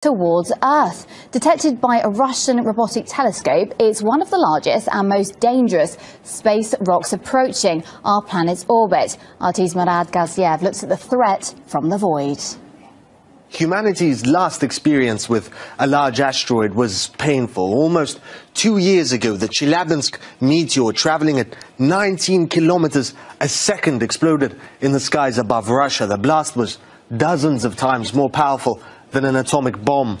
towards Earth. Detected by a Russian robotic telescope, it's one of the largest and most dangerous space rocks approaching our planet's orbit. RT's Murad Gaziev looks at the threat from the void. Humanity's last experience with a large asteroid was painful. Almost 2 years ago, the Chelyabinsk meteor, traveling at 19 kilometers a second, exploded in the skies above Russia. The blast was dozens of times more powerful than an atomic bomb.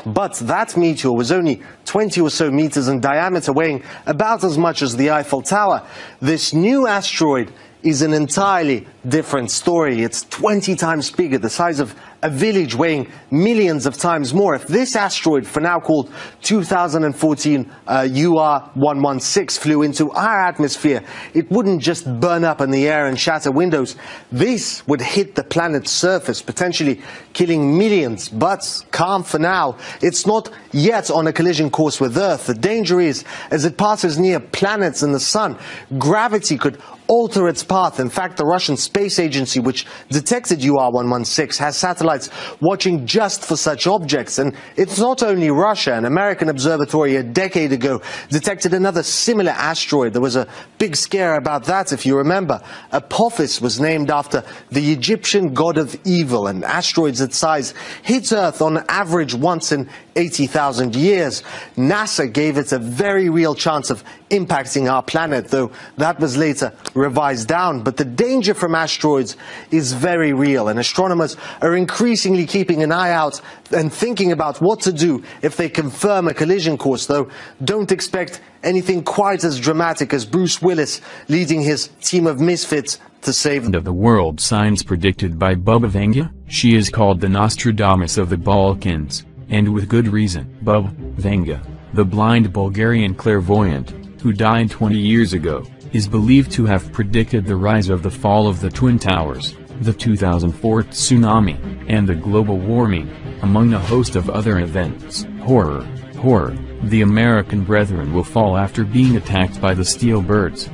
But that meteor was only 20 or so meters in diameter, weighing about as much as the Eiffel Tower. This new asteroid is an entirely different story. It's 20 times bigger, the size of a village, weighing millions of times more. If this asteroid, for now called 2014 UR116, flew into our atmosphere, it wouldn't just burn up in the air and shatter windows. This would hit the planet's surface, potentially killing millions. But calm for now. It's not yet on a collision course with Earth. The danger is, as it passes near planets and the sun, gravity could alter its path. In fact, the Russian space agency, which detected UR116, has satellites watching just for such objects. And it's not only Russia. An American observatory a decade ago detected another similar asteroid. There was a big scare about that, if you remember. Apophis was named after the Egyptian god of evil, and asteroids that size hit Earth on average once in 80,000 years. NASA gave it a very real chance of impacting our planet, though that was later revised down. But the danger from asteroids is very real, and astronomers are increasingly keeping an eye out and thinking about what to do if they confirm a collision course, though don't expect anything quite as dramatic as Bruce Willis leading his team of misfits to save the world. Signs predicted by Bubba Venga. She is called the Nostradamus of the Balkans, and with good reason. Bubba Venga, the blind Bulgarian clairvoyant, who died 20 years ago, is believed to have predicted the rise of the fall of the Twin Towers, the 2004 tsunami, and the global warming, among a host of other events. Horror, horror, the American brethren will fall after being attacked by the steel birds.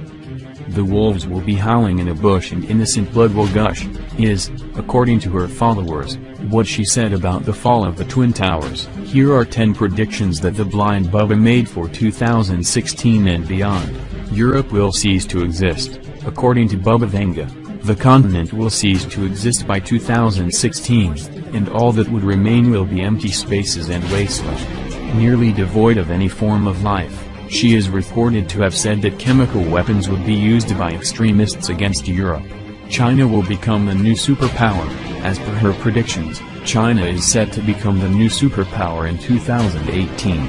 The wolves will be howling in a bush and innocent blood will gush, is, according to her followers, what she said about the fall of the Twin Towers. Here are 10 predictions that the blind Bubba made for 2016 and beyond. Europe will cease to exist, according to Bubba Venga. The continent will cease to exist by 2016, and all that would remain will be empty spaces and wasteland, nearly devoid of any form of life. She is reported to have said that chemical weapons would be used by extremists against Europe. China will become the new superpower. As per her predictions, China is set to become the new superpower in 2018,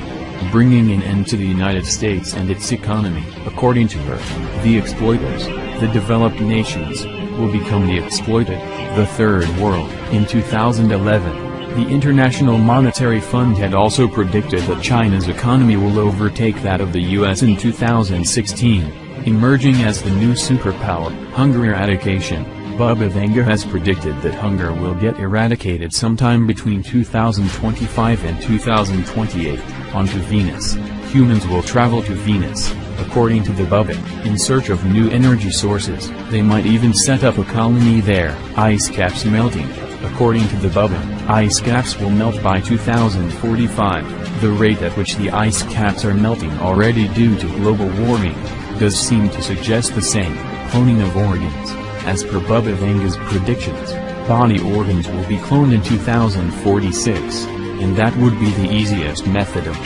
bringing an end to the United States and its economy. According to her, the exploiters, the developed nations, will become the exploited, the third world. In 2011, the International Monetary Fund had also predicted that China's economy will overtake that of the US in 2016, emerging as the new superpower. Hunger eradication. Bubba Venga has predicted that hunger will get eradicated sometime between 2025 and 2028. Onto Venus. Humans will travel to Venus, according to the Bubba, in search of new energy sources. They might even set up a colony there. Ice caps melting. According to the Bubba, ice caps will melt by 2045. The rate at which the ice caps are melting already due to global warming does seem to suggest the same. Cloning of organs. As per Bubba Venga's predictions, body organs will be cloned in 2046, and that would be the easiest method of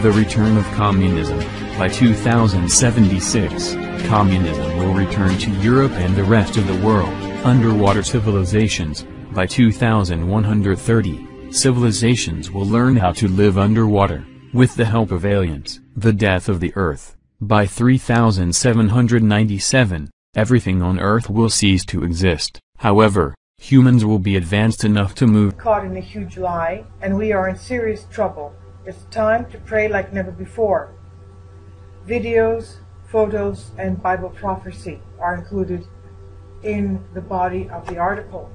the return of communism. By 2076, communism will return to Europe and the rest of the world. Underwater civilizations. By 2130, civilizations will learn how to live underwater, with the help of aliens. The death of the Earth. By 3797, everything on Earth will cease to exist. However, humans will be advanced enough to move. Caught in a huge lie, and we are in serious trouble. It's time to pray like never before. Videos, photos, and Bible prophecy are included in the body of the article.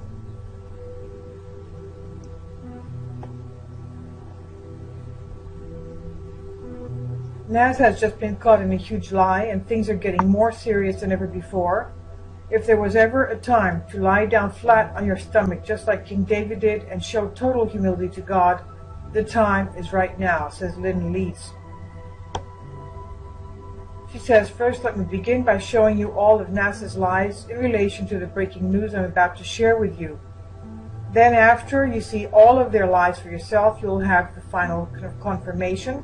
NASA has just been caught in a huge lie, and things are getting more serious than ever before. If there was ever a time to lie down flat on your stomach, just like King David did, and show total humility to God, the time is right now, says Lynn Lees. She says, first let me begin by showing you all of NASA's lies in relation to the breaking news I'm about to share with you. Then after you see all of their lies for yourself, you'll have the final confirmation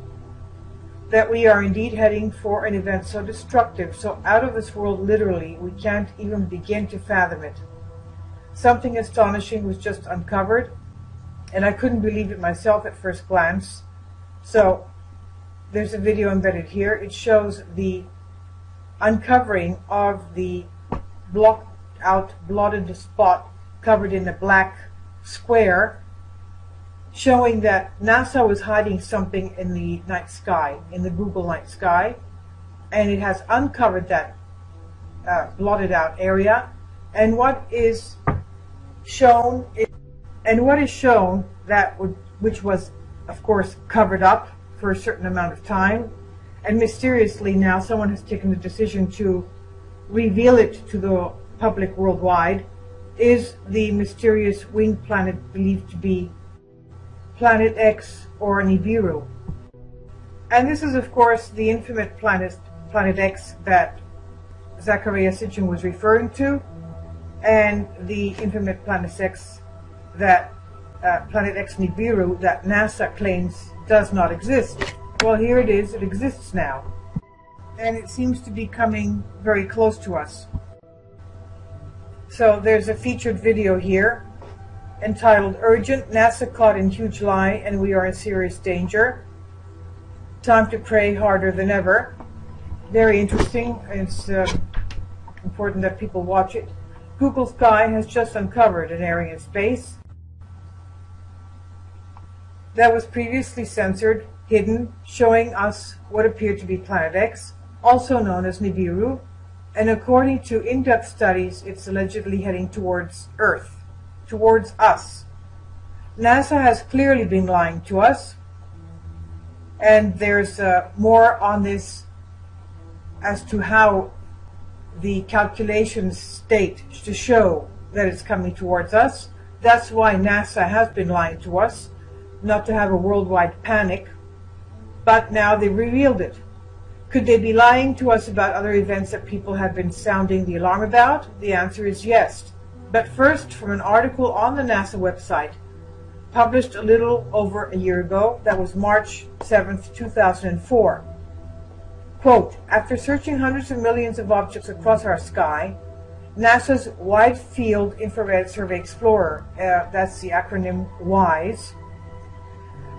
that we are indeed heading for an event so destructive, so out of this world literally, we can't even begin to fathom it. Something astonishing was just uncovered, and I couldn't believe it myself at first glance. So there's a video embedded here. It shows the uncovering of the blocked out, blotted spot covered in a black square, showing that NASA was hiding something in the night sky, in the Google night sky, and it has uncovered that blotted out area. And what is shown which was of course covered up for a certain amount of time, and mysteriously now someone has taken the decision to reveal it to the public worldwide, is the mysterious winged planet believed to be Planet X or Nibiru. And this is of course the infamous Planet X that Zecharia Sitchin was referring to, and the infamous Planet X that Planet X Nibiru that NASA claims does not exist. Well, here it is, it exists now. And it seems to be coming very close to us. So there's a featured video here entitled Urgent, NASA caught in huge lie and we are in serious danger. Time to pray harder than ever. Very interesting. It's important that people watch it. Google Sky has just uncovered an area in space that was previously censored, hidden, showing us what appeared to be Planet X, also known as Nibiru, and according to in-depth studies, it's allegedly heading towards Earth, towards us. NASA has clearly been lying to us, and there's more on this as to how the calculations state to show that it's coming towards us. That's why NASA has been lying to us, not to have a worldwide panic, but now they revealed it. Could they be lying to us about other events that people have been sounding the alarm about? The answer is yes. But first, from an article on the NASA website, published a little over a year ago, that was March 7th, 2004. Quote, after searching hundreds of millions of objects across our sky, NASA's Wide Field Infrared Survey Explorer, that's the acronym WISE,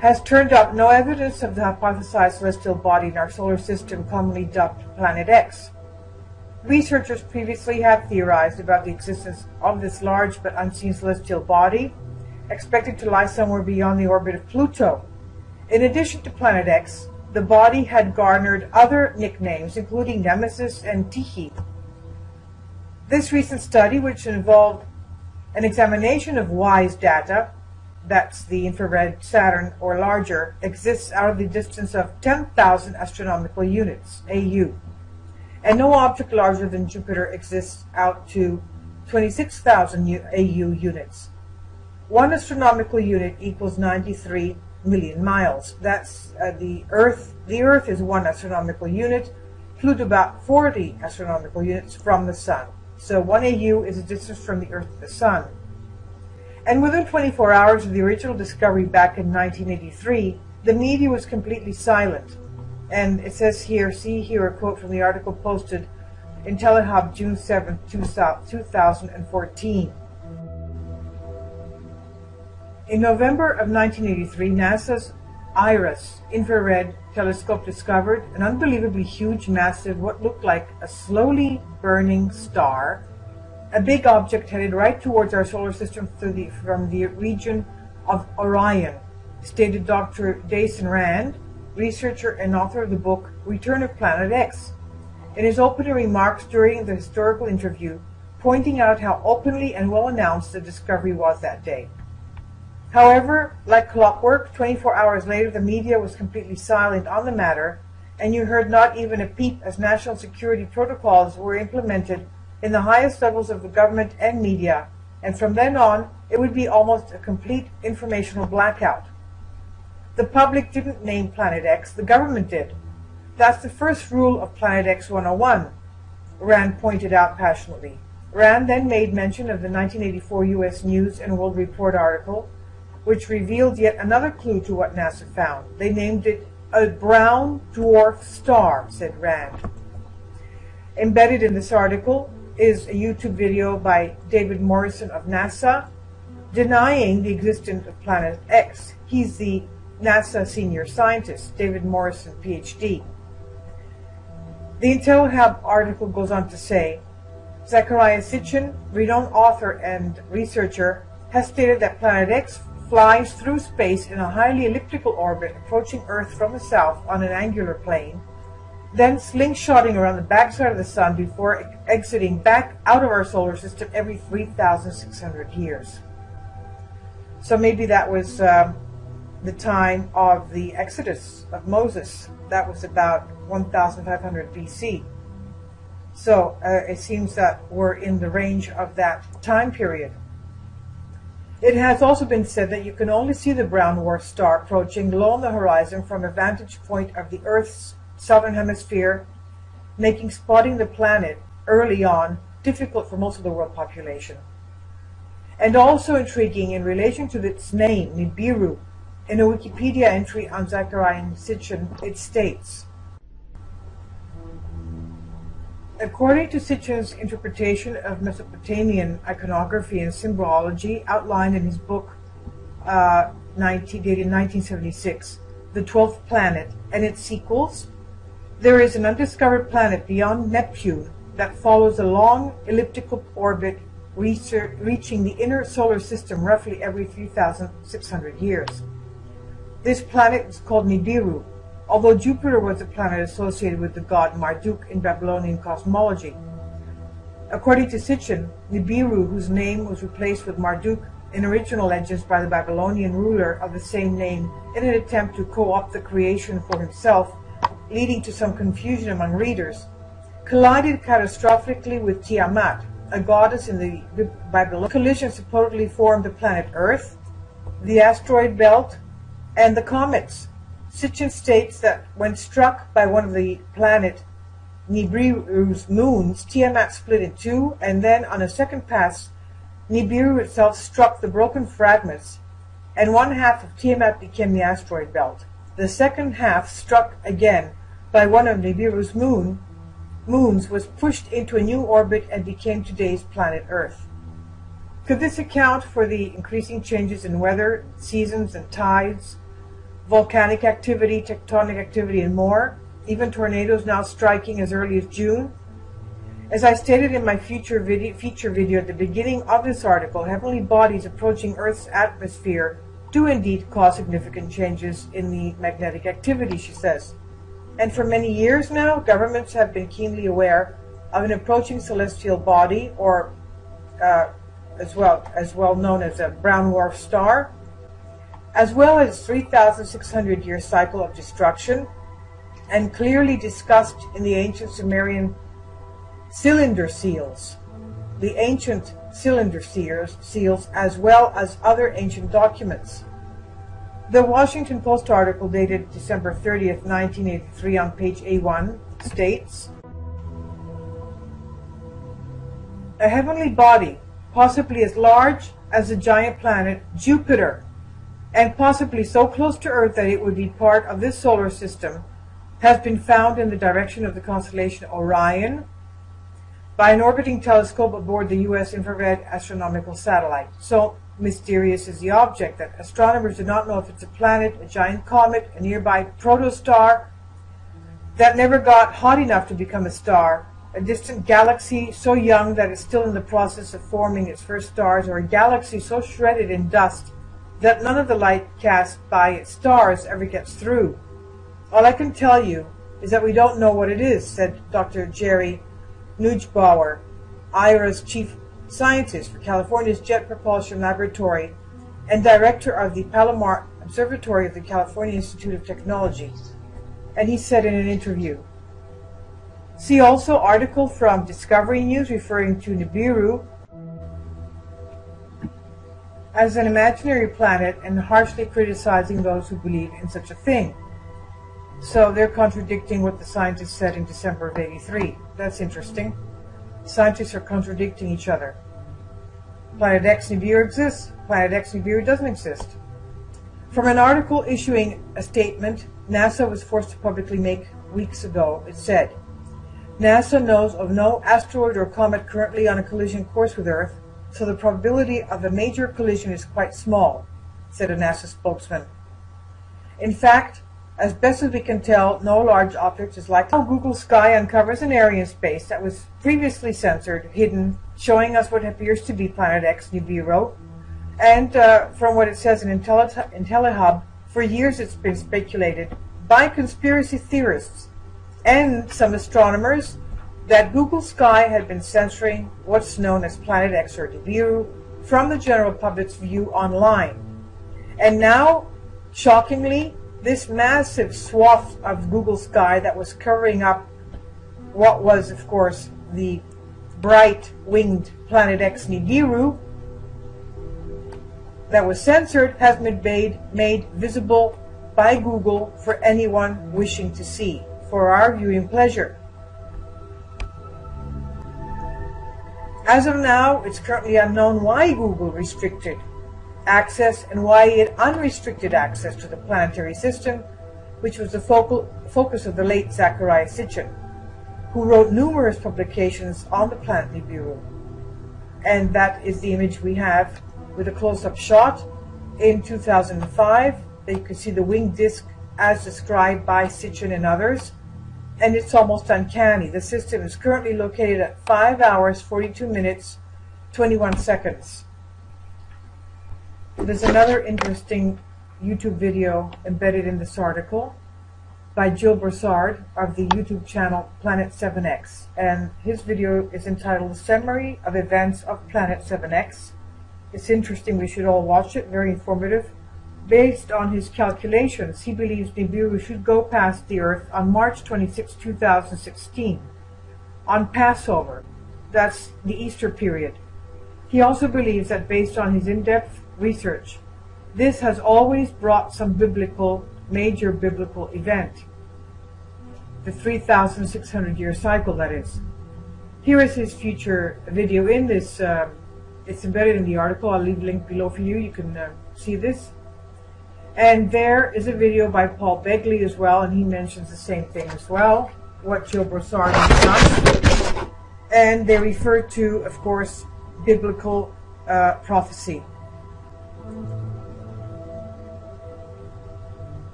has turned up no evidence of the hypothesized celestial body in our solar system, commonly dubbed Planet X. Researchers previously have theorized about the existence of this large but unseen celestial body, expected to lie somewhere beyond the orbit of Pluto. In addition to Planet X, the body had garnered other nicknames, including Nemesis and Tyche. This recent study, which involved an examination of WISE data, that's the infrared Saturn or larger, exists out of the distance of 10,000 astronomical units, AU. And no object larger than Jupiter exists out to 26,000 AU units. 1 astronomical unit equals 93 million miles. That's the Earth. The Earth is 1 astronomical unit, Pluto about 40 astronomical units from the Sun. So 1 AU is the distance from the Earth to the Sun. And within 24 hours of the original discovery back in 1983, the media was completely silent. And it says here, see here a quote from the article posted in Telehub June 7, 2014. In November of 1983, NASA's IRIS infrared telescope discovered an unbelievably huge, massive, what looked like a slowly burning star, a big object headed right towards our solar system from the region of Orion, stated Dr. Jason Rand, researcher and author of the book Return of Planet X, in his opening remarks during the historical interview, pointing out how openly and well announced the discovery was that day. However, like clockwork, 24 hours later the media was completely silent on the matter, and you heard not even a peep as national security protocols were implemented in the highest levels of the government and media, and from then on, it would be almost a complete informational blackout. The public didn't name Planet X, the government did. That's the first rule of Planet X 101, Rand pointed out passionately. Rand then made mention of the 1984 U.S. News and World Report article, which revealed yet another clue to what NASA found. They named it a brown dwarf star, said Rand. Embedded in this article is a YouTube video by David Morrison of NASA denying the existence of Planet X. He's the NASA senior scientist, David Morrison, PhD. The IntelliHub article goes on to say, Zecharia Sitchin, renowned author and researcher, has stated that Planet X flies through space in a highly elliptical orbit approaching Earth from the south on an angular plane, then slingshotting around the backside of the Sun before exiting back out of our solar system every 3,600 years. So maybe that was the time of the Exodus of Moses. That was about 1,500 BC. So it seems that we're in the range of that time period. It has also been said that you can only see the brown dwarf star approaching low on the horizon from a vantage point of the Earth's southern hemisphere, making spotting the planet early on difficult for most of the world population. And also intriguing in relation to its name, Nibiru. In a Wikipedia entry on Zecharia Sitchin, it states, according to Sitchin's interpretation of Mesopotamian iconography and symbology outlined in his book dated 1976, The 12th Planet, and its sequels, there is an undiscovered planet beyond Neptune that follows a long elliptical orbit reaching the inner solar system roughly every 3,600 years. This planet is called Nibiru, although Jupiter was a planet associated with the god Marduk in Babylonian cosmology. According to Sitchin, Nibiru, whose name was replaced with Marduk in original legends by the Babylonian ruler of the same name in an attempt to co-opt the creation for himself, leading to some confusion among readers, collided catastrophically with Tiamat, a goddess in the Babylonian. Collision supposedly formed the planet Earth, the asteroid belt, and the comets. Sitchin states that when struck by one of the planet Nibiru's moons, Tiamat split in two, and then on a second pass, Nibiru itself struck the broken fragments, and one half of Tiamat became the asteroid belt. The second half, struck again by one of Nibiru's moons, was pushed into a new orbit and became today's planet Earth. Could this account for the increasing changes in weather, seasons, and tides, volcanic activity, tectonic activity, and more, even tornadoes now striking as early as June? As I stated in my feature video at the beginning of this article, heavenly bodies approaching Earth's atmosphere do indeed cause significant changes in the magnetic activity, she says. And for many years now, governments have been keenly aware of an approaching celestial body, or as well known as a brown dwarf star, as well as 3,600-year cycle of destruction, and clearly discussed in the ancient Sumerian cylinder seals, as well as other ancient documents. The Washington Post article dated December 30th, 1983 on page A1 states, a heavenly body, possibly as large as the giant planet Jupiter, and possibly so close to Earth that it would be part of this solar system, has been found in the direction of the constellation Orion by an orbiting telescope aboard the U.S. infrared astronomical satellite. So mysterious is the object that astronomers do not know if it's a planet, a giant comet, a nearby protostar that never got hot enough to become a star, a distant galaxy so young that it's still in the process of forming its first stars, or a galaxy so shredded in dust that none of the light cast by its stars ever gets through. All I can tell you is that we don't know what it is, said Dr. Jerry Neubauer, IRA's chief scientist for California's Jet Propulsion Laboratory and director of the Palomar Observatory of the California Institute of Technology. and he said in an interview. See also article from Discovery News referring to Nibiru as an imaginary planet and harshly criticizing those who believe in such a thing. So they're contradicting what the scientists said in December of '83. That's interesting. Scientists are contradicting each other. Planet X Nibiru exists. Planet X Nibiru doesn't exist. From an article issuing a statement NASA was forced to publicly make weeks ago, it said, NASA knows of no asteroid or comet currently on a collision course with Earth, so the probability of a major collision is quite small, said a NASA spokesman. In fact, as best as we can tell, no large object is likely. Now Google Sky uncovers an area in space that was previously censored, hidden, showing us what appears to be Planet X Nibiru. And from what it says in IntelliHub, for years it's been speculated by conspiracy theorists and some astronomers that Google Sky had been censoring what's known as Planet X or Nibiru from the general public's view online. And now, shockingly, this massive swath of Google Sky that was covering up what was, of course, the bright-winged Planet X Nibiru that was censored has been made visible by Google for anyone wishing to see, for our viewing pleasure. As of now, it's currently unknown why Google restricted access and why it unrestricted access to the planetary system, which was the focus of the late Zecharia Sitchin, who wrote numerous publications on the planet Nibiru. And that is the image we have with a close-up shot in 2005. You can see the winged disk as described by Sitchin and others, and it's almost uncanny. The system is currently located at 5 hours, 42 minutes, 21 seconds. There's another interesting YouTube video embedded in this article by Gilles Broussard of the YouTube channel Planet 7X, and his video is entitled Summary of Events of Planet 7X. It's interesting, we should all watch it, very informative. Based on his calculations, he believes Nibiru should go past the Earth on March 26, 2016, on Passover. That's the Easter period. He also believes that based on his in-depth research, this has always brought some major biblical event. The 3,600-year cycle, that is. Here is his future video in this. It's embedded in the article. I'll leave a link below for you. You can see this. And there is a video by Paul Begley as well, and he mentions the same thing as well, what Gilles Broussard has done. And they refer to, of course, biblical prophecy.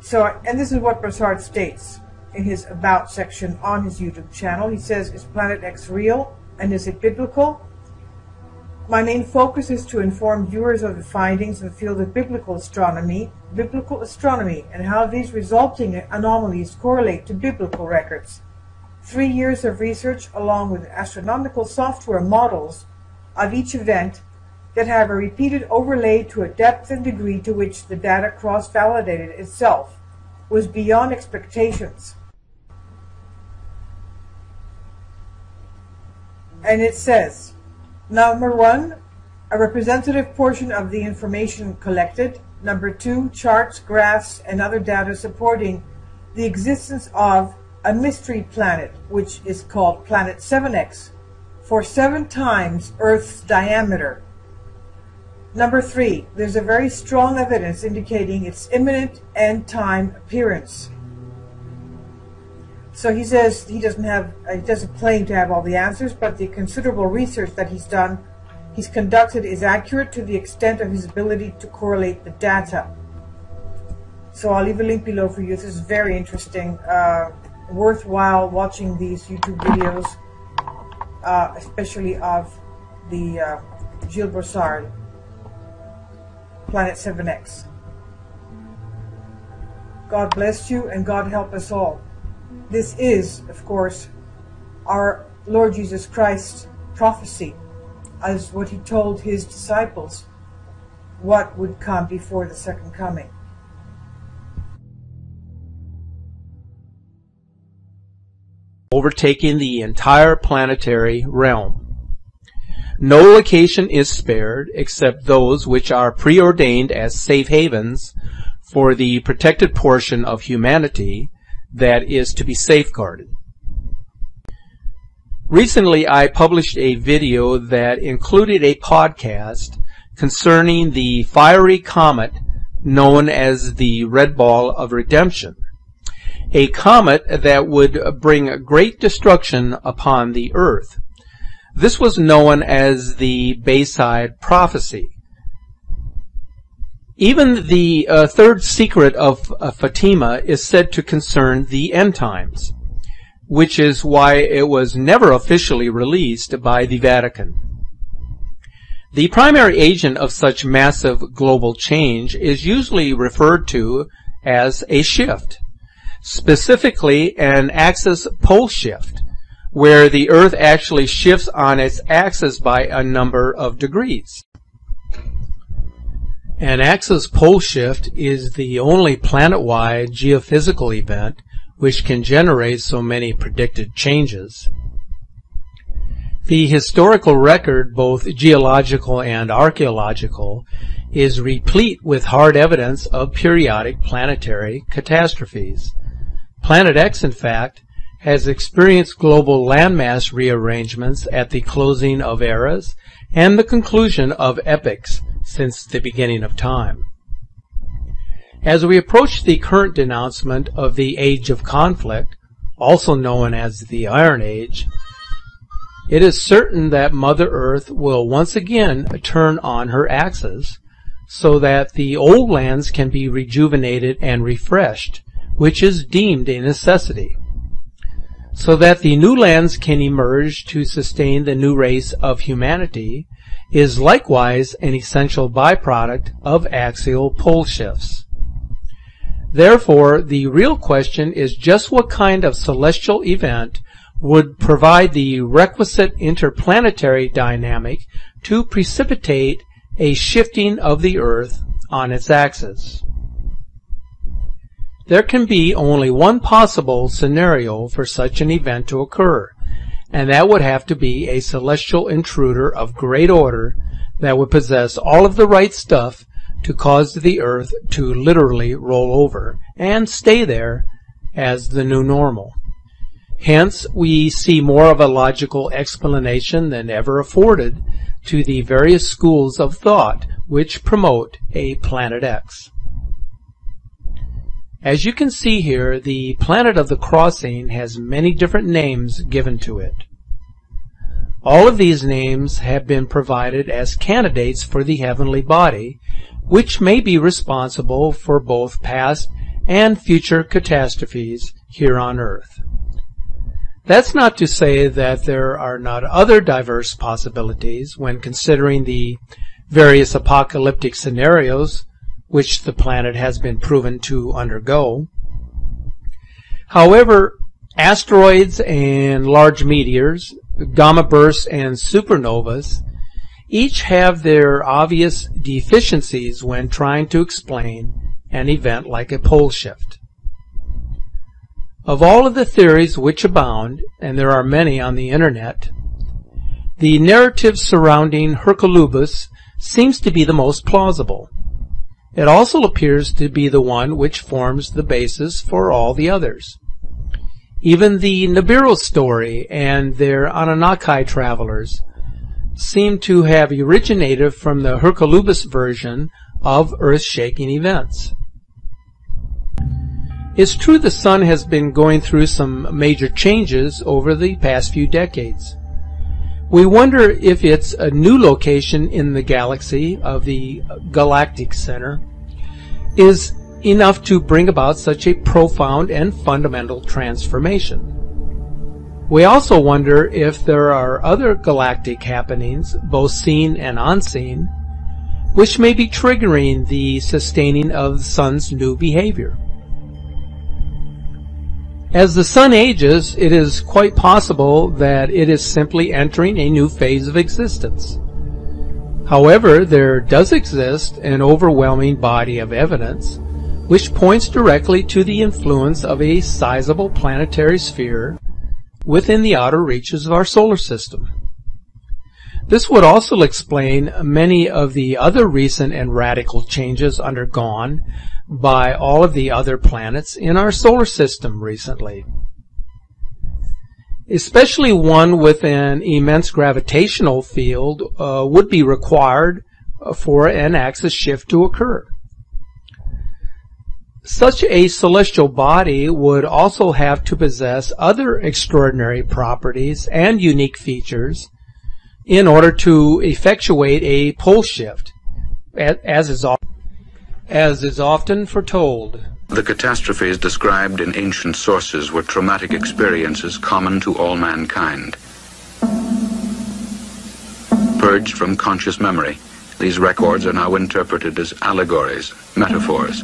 So, and this is what Broussard states in his About section on his YouTube channel. He says, is Planet X real, and is it biblical? My main focus is to inform viewers of the findings in the field of biblical astronomy, and how these resulting anomalies correlate to biblical records. 3 years of research along with astronomical software models of each event that have a repeated overlay to a depth and degree to which the data cross-validated itself was beyond expectations. And it says, number 1, a representative portion of the information collected. Number 2, charts, graphs, and other data supporting the existence of a mystery planet, which is called Planet 7X, for 7 times Earth's diameter. Number 3, there's a very strong evidence indicating its imminent end time appearance. So he says he doesn't claim to have all the answers, but the considerable research that he's conducted is accurate to the extent of his ability to correlate the data. So I'll leave a link below for you. This is very interesting, worthwhile watching these YouTube videos, especially of the Gilles Broussard, Planet 7X. God bless you and God help us all. This is, of course, our Lord Jesus Christ's prophecy, as what he told his disciples, what would come before the second coming. overtaking the entire planetary realm. No location is spared except those which are preordained as safe havens for the protected portion of humanity that is to be safeguarded. Recently, I published a video that included a podcast concerning the fiery comet known as the Red Ball of Redemption, a comet that would bring great destruction upon the Earth. This was known as the Bayside Prophecy. Even the third secret of Fatima is said to concern the end times, which is why it was never officially released by the Vatican. The primary agent of such massive global change is usually referred to as a shift, specifically an axis pole shift, where the Earth actually shifts on its axis by a number of degrees. An axis pole shift is the only planet-wide geophysical event which can generate so many predicted changes. The historical record, both geological and archaeological, is replete with hard evidence of periodic planetary catastrophes. Planet X, in fact, has experienced global landmass rearrangements at the closing of eras and the conclusion of epochs since the beginning of time. As we approach the current denouncement of the Age of Conflict, also known as the Iron Age, it is certain that Mother Earth will once again turn on her axis so that the old lands can be rejuvenated and refreshed, which is deemed a necessity, so that the new lands can emerge to sustain the new race of humanity is likewise an essential byproduct of axial pole shifts. Therefore, the real question is just what kind of celestial event would provide the requisite interplanetary dynamic to precipitate a shifting of the Earth on its axis. There can be only one possible scenario for such an event to occur, and that would have to be a celestial intruder of great order that would possess all of the right stuff to cause the Earth to literally roll over and stay there as the new normal. Hence, we see more of a logical explanation than ever afforded to the various schools of thought which promote a Planet X. As you can see here, the planet of the crossing has many different names given to it. All of these names have been provided as candidates for the heavenly body, which may be responsible for both past and future catastrophes here on Earth. That's not to say that there are not other diverse possibilities when considering the various apocalyptic scenarios which the planet has been proven to undergo. However, asteroids and large meteors, gamma bursts and supernovas each have their obvious deficiencies when trying to explain an event like a pole shift. Of all of the theories which abound, and there are many on the internet, the narrative surrounding Hercolubus seems to be the most plausible. It also appears to be the one which forms the basis for all the others. Even the Nibiru story and their Anunnaki travelers seem to have originated from the Hercolubus version of earth-shaking events. It's true the Sun has been going through some major changes over the past few decades. We wonder if its a new location in the galaxy of the galactic center is enough to bring about such a profound and fundamental transformation. We also wonder if there are other galactic happenings, both seen and unseen, which may be triggering the sustaining of the Sun's new behavior. As the Sun ages, it is quite possible that it is simply entering a new phase of existence. However, there does exist an overwhelming body of evidence which points directly to the influence of a sizable planetary sphere within the outer reaches of our solar system. This would also explain many of the other recent and radical changes undergone by all of the other planets in our solar system recently. Especially one with an immense gravitational field would be required for an axis shift to occur. Such a celestial body would also have to possess other extraordinary properties and unique features in order to effectuate a pole shift, as is often foretold. The catastrophes described in ancient sources were traumatic experiences common to all mankind. Purged from conscious memory, these records are now interpreted as allegories, metaphors,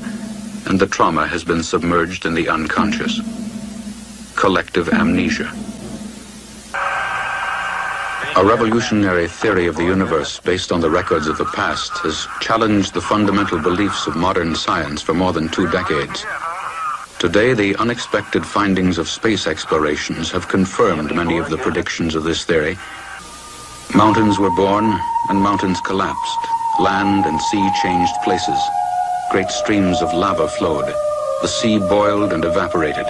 and the trauma has been submerged in the unconscious. Collective amnesia. A revolutionary theory of the universe based on the records of the past has challenged the fundamental beliefs of modern science for more than 2 decades. Today, the unexpected findings of space explorations have confirmed many of the predictions of this theory. Mountains were born and mountains collapsed. Land and sea changed places. Great streams of lava flowed. The sea boiled and evaporated.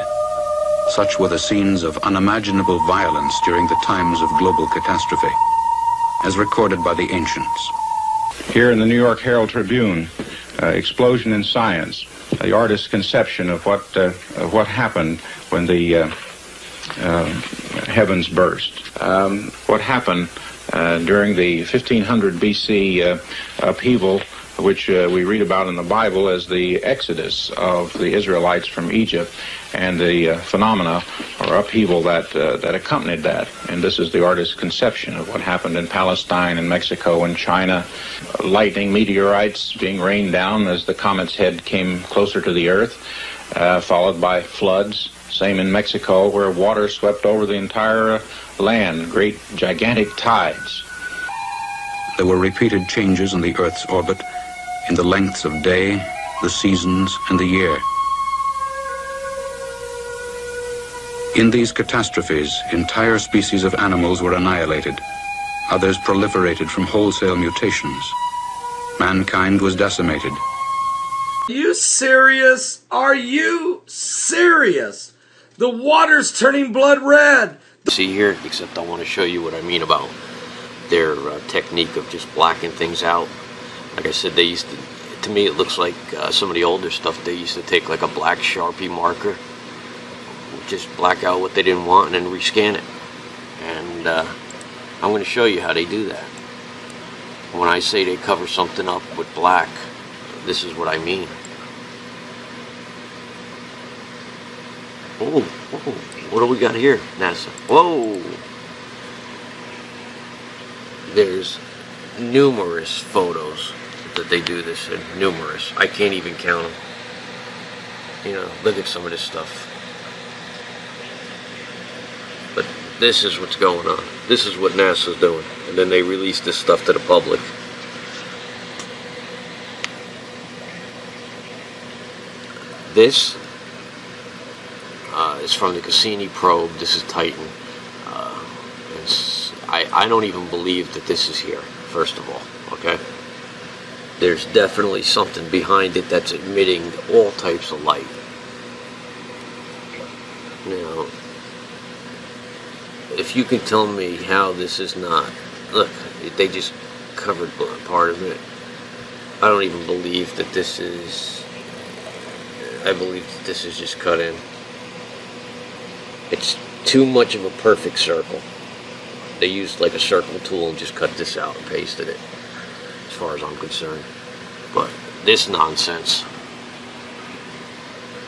Such were the scenes of unimaginable violence during the times of global catastrophe, as recorded by the ancients. Here in the New York Herald Tribune, Explosion in Science, the artist's conception of what happened when the heavens burst. What happened during the 1500 BC upheaval, which we read about in the Bible as the exodus of the Israelites from Egypt, and the phenomena or upheaval that accompanied that. And this is the artist's conception of what happened in Palestine and Mexico and China. Lightning, meteorites being rained down as the comet's head came closer to the earth, followed by floods. Same in Mexico, where water swept over the entire land, great gigantic tides. There were repeated changes in the Earth's orbit, in the lengths of day, the seasons, and the year. In these catastrophes, entire species of animals were annihilated. Others proliferated from wholesale mutations. Mankind was decimated. Are you serious? Are you serious? The water's turning blood red. See here, except I want to show you what I mean about their technique of just blacking things out. Like I said, they used to me it looks like some of the older stuff, they used to take like a black Sharpie marker, just black out what they didn't want and then rescan it. And I'm going to show you how they do that. When I say they cover something up with black, this is what I mean. Oh, what do we got here, NASA? Whoa! There's numerous photos that they do this in. Numerous. I can't even count them. You know, look at some of this stuff. But this is what's going on. This is what NASA's doing. And then they release this stuff to the public. This is from the Cassini probe. This is Titan. I don't even believe that this is here, first of all, okay? There's definitely something behind it that's emitting all types of light. Now, if you can tell me how this is not, look, they just covered part of it. I don't even believe that this is, I believe that this is just cut in. It's too much of a perfect circle. They used like a circle tool and just cut this out and pasted it, as far as I'm concerned. But this nonsense,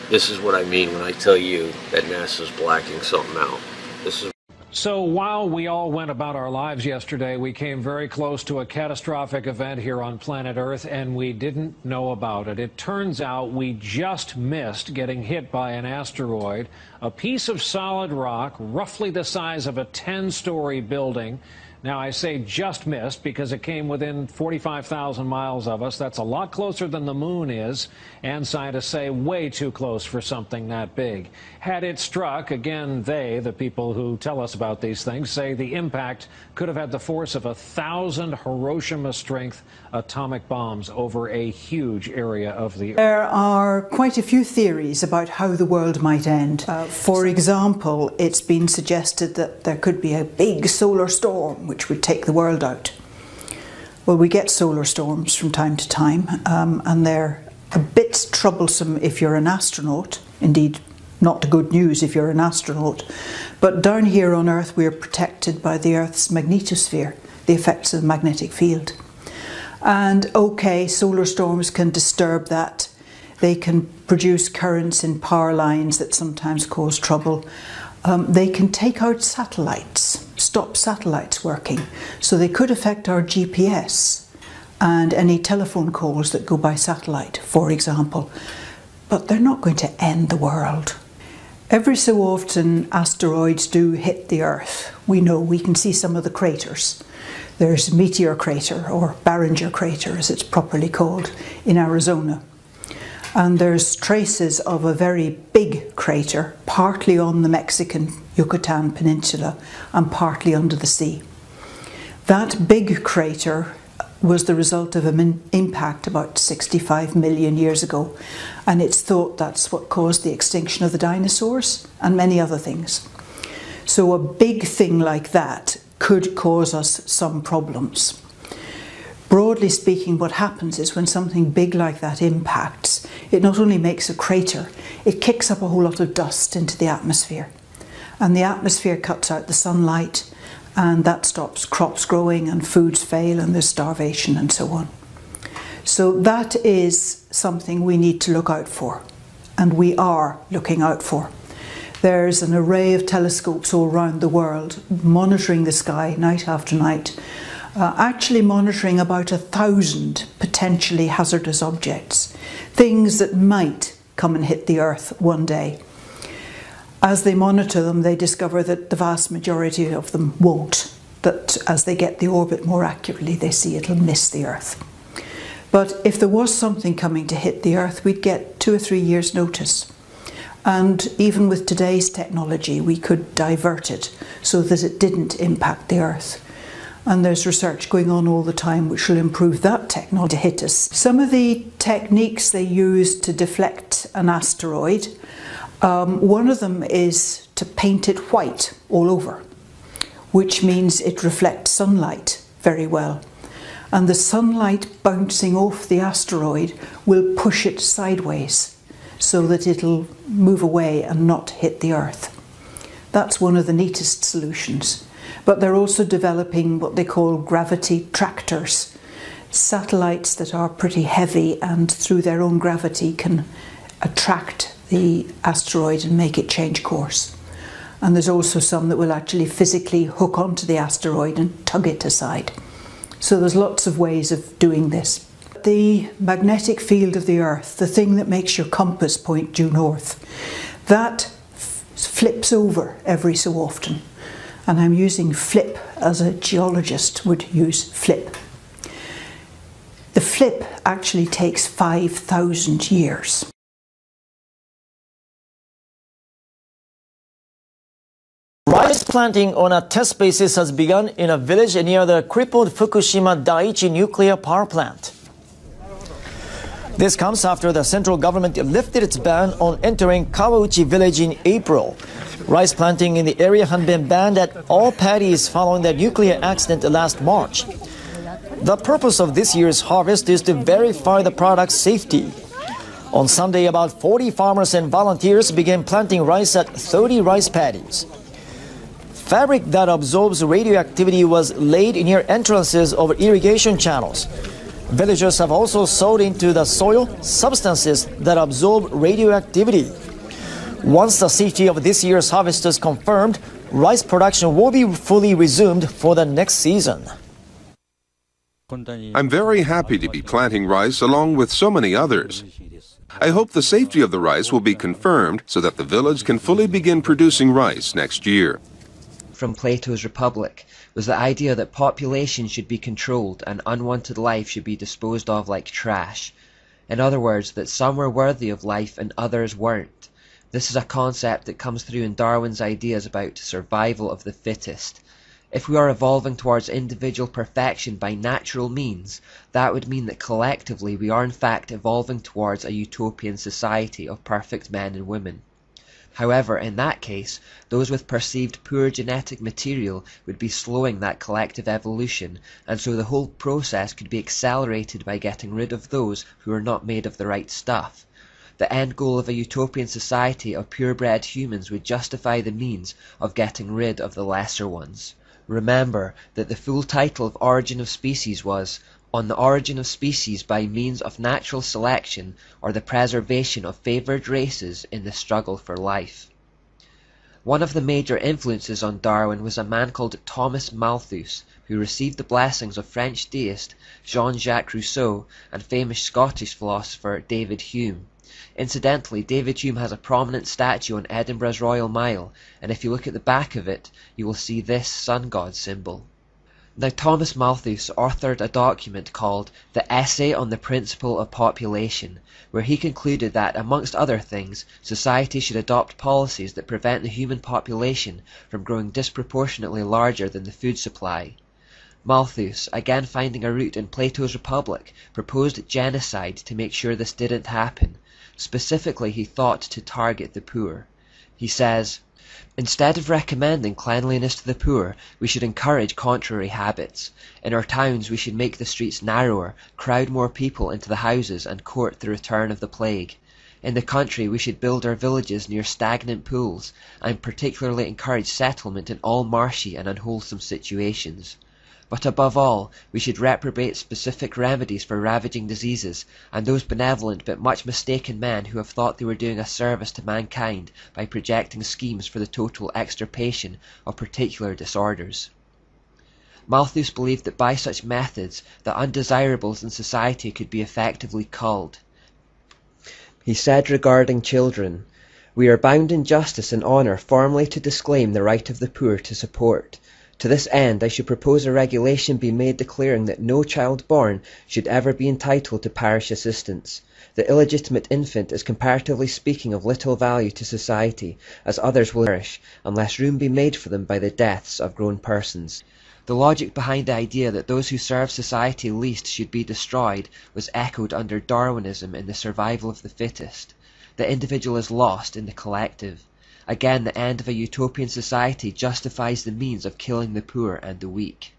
this is what I mean when I tell you that NASA's blacking something out. This is. So while we all went about our lives yesterday, we came very close to a catastrophic event here on planet Earth, and we didn't know about it. It turns out we just missed getting hit by an asteroid. A piece of solid rock, roughly the size of a 10-story building, Now, I say just missed because it came within 45,000 miles of us. That's a lot closer than the moon is, and scientists say way too close for something that big. Had it struck, again, the people who tell us about these things, say the impact could have had the force of 1,000 Hiroshima-strength atomic bombs over a huge area of the Earth. There are quite a few theories about how the world might end. For example, it's been suggested that there could be a big solar storm which would take the world out. Well, we get solar storms from time to time, and they're a bit troublesome if you're an astronaut. Indeed, not good news if you're an astronaut. But down here on Earth, we're protected by the Earth's magnetosphere, the effects of the magnetic field. And okay, solar storms can disturb that. They can produce currents in power lines that sometimes cause trouble. They can take out satellites, stop satellites working. So they could affect our GPS and any telephone calls that go by satellite, for example. But they're not going to end the world. Every so often asteroids do hit the Earth. We know, we can see some of the craters. There's Meteor Crater, or Barringer Crater as it's properly called, in Arizona. And there's traces of a very big crater, partly on the Mexican Yucatan Peninsula and partly under the sea. That big crater was the result of an impact about 65 million years ago, and it's thought that's what caused the extinction of the dinosaurs and many other things. So a big thing like that could cause us some problems. Broadly speaking, what happens is when something big like that impacts, it not only makes a crater, it kicks up a whole lot of dust into the atmosphere. And the atmosphere cuts out the sunlight, and that stops crops growing and foods fail and there's starvation and so on. So that is something we need to look out for, and we are looking out for. There's an array of telescopes all around the world monitoring the sky night after night, actually monitoring about 1,000 potentially hazardous objects, things that might come and hit the Earth one day. As they monitor them, they discover that the vast majority of them won't, that as they get the orbit more accurately, they see it'll miss the Earth. But if there was something coming to hit the Earth, we'd get 2 or 3 years' notice. And even with today's technology, we could divert it so that it didn't impact the Earth. And there's research going on all the time which will improve that technology to hit us. Some of the techniques they use to deflect an asteroid, one of them is to paint it white all over, which means it reflects sunlight very well. And the sunlight bouncing off the asteroid will push it sideways so that it'll move away and not hit the Earth. That's one of the neatest solutions. But they're also developing what they call gravity tractors, satellites that are pretty heavy and through their own gravity can attract the asteroid and make it change course. And there's also some that will actually physically hook onto the asteroid and tug it aside. So there's lots of ways of doing this. The magnetic field of the Earth, the thing that makes your compass point due north, that flips over every so often. And I'm using flip as a geologist would use flip. The flip actually takes 5,000 years. Rice planting on a test basis has begun in a village near the crippled Fukushima Daiichi nuclear power plant. This comes after the central government lifted its ban on entering Kawauchi village in April. Rice planting in the area had been banned at all paddies following the nuclear accident last March. The purpose of this year's harvest is to verify the product's safety. On Sunday, about 40 farmers and volunteers began planting rice at 30 rice paddies. Fabric that absorbs radioactivity was laid near entrances of irrigation channels. Villagers have also sowed into the soil substances that absorb radioactivity. Once the safety of this year's harvest is confirmed, rice production will be fully resumed for the next season. I'm very happy to be planting rice along with so many others. I hope the safety of the rice will be confirmed so that the village can fully begin producing rice next year. from Plato's Republic was the idea that population should be controlled and unwanted life should be disposed of like trash. In other words, that some were worthy of life and others weren't. This is a concept that comes through in Darwin's ideas about survival of the fittest. If we are evolving towards individual perfection by natural means, that would mean that collectively we are in fact evolving towards a utopian society of perfect men and women. However, in that case, those with perceived poor genetic material would be slowing that collective evolution, and so the whole process could be accelerated by getting rid of those who are not made of the right stuff. The end goal of a utopian society of purebred humans would justify the means of getting rid of the lesser ones. Remember that the full title of Origin of Species was On the Origin of Species by Means of Natural Selection or the Preservation of Favoured Races in the Struggle for Life. One of the major influences on Darwin was a man called Thomas Malthus, who received the blessings of French deist Jean-Jacques Rousseau and famous Scottish philosopher David Hume. Incidentally, David Hume has a prominent statue on Edinburgh's Royal Mile, and if you look at the back of it, you will see this sun god symbol. Now, Thomas Malthus authored a document called The Essay on the Principle of Population, where he concluded that, amongst other things, society should adopt policies that prevent the human population from growing disproportionately larger than the food supply. Malthus, again finding a root in Plato's Republic, proposed genocide to make sure this didn't happen. Specifically, he thought to target the poor. He says, "Instead of recommending cleanliness to the poor, we should encourage contrary habits. In our towns we should make the streets narrower, crowd more people into the houses and court the return of the plague. In the country we should build our villages near stagnant pools, and particularly encourage settlement in all marshy and unwholesome situations. But above all, we should reprobate specific remedies for ravaging diseases, and those benevolent but much mistaken men who have thought they were doing a service to mankind by projecting schemes for the total extirpation of particular disorders." Malthus believed that by such methods, the undesirables in society could be effectively culled. He said regarding children, "We are bound in justice and honour formally to disclaim the right of the poor to support. To this end, I should propose a regulation be made declaring that no child born should ever be entitled to parish assistance. The illegitimate infant is comparatively speaking of little value to society, as others will perish, unless room be made for them by the deaths of grown persons." The logic behind the idea that those who serve society least should be destroyed was echoed under Darwinism in the survival of the fittest. The individual is lost in the collective. Again, the end of a utopian society justifies the means of killing the poor and the weak.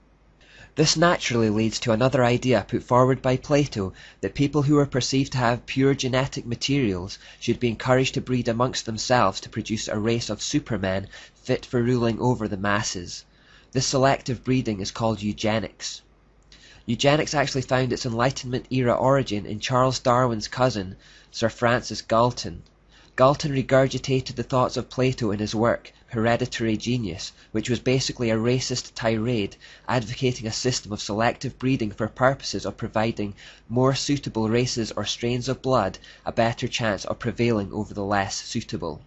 This naturally leads to another idea put forward by Plato, that people who are perceived to have pure genetic materials should be encouraged to breed amongst themselves to produce a race of supermen fit for ruling over the masses. This selective breeding is called eugenics. Eugenics actually found its Enlightenment era origin in Charles Darwin's cousin, Sir Francis Galton. Galton regurgitated the thoughts of Plato in his work, Hereditary Genius, which was basically a racist tirade advocating a system of selective breeding for purposes of providing more suitable races or strains of blood a better chance of prevailing over the less suitable.